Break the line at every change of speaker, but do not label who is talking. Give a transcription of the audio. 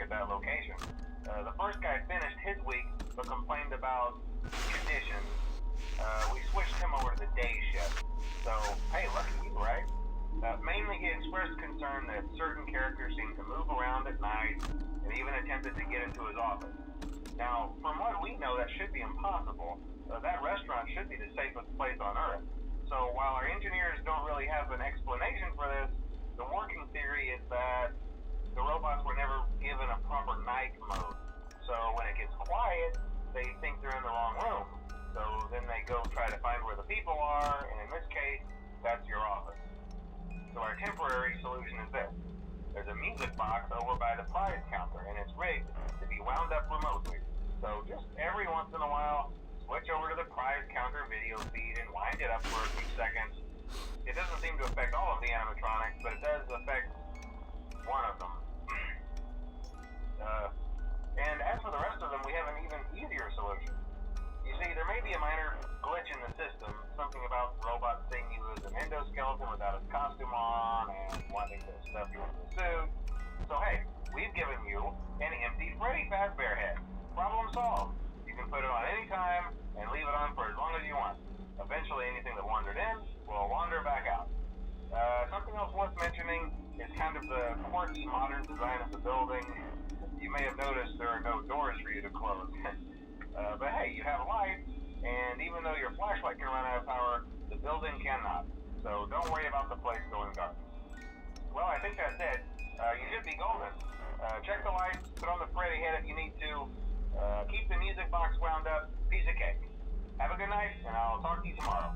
at that location. The first guy finished his week, but complained about conditions. We switched him over to the day shift. So, hey, lucky you, right? Mainly he expressed concern that certain characters seemed to move around at night and even attempted to get into his office. Now, from what we know, that should be impossible. That restaurant should be the safest place on Earth. So while our engineers don't really have an explanation for this, the working theory is that the robots were never given a proper night mode. So when it gets quiet, they think they're in the wrong room. So then they go try to find where the people are, and in this case, that's your office. So our temporary solution is this. There's a music box over by the prize counter, and it's rigged to be wound up remotely. So just every once in a while, switch over to the prize counter video feed and wind it up for a few seconds. It doesn't seem to affect all of the animatronics, but it does affect one of them. And as for the rest of them, we have an even easier solution. You see, there may be a minor glitch in the system, something about robots seeing you as an endoskeleton without his costume on and wanting to stuff you into a suit. So hey, we've given you an empty Freddy Fazbear head. Problem solved. You can put it on any time and leave it on for as long as you want. Eventually anything that wandered in will wander back out. Something else worth mentioning is kind of the quirky modern design of the building. You may have noticed there are no doors for you to close. But hey, you have a light, and even though your flashlight can run out of power, the building cannot. So don't worry about the place going dark. Well, I think that's it. You should be golden. Check the lights, put on the Freddy head if you need to. Keep the music box wound up. Piece of cake. Have a good night, and I'll talk to you tomorrow.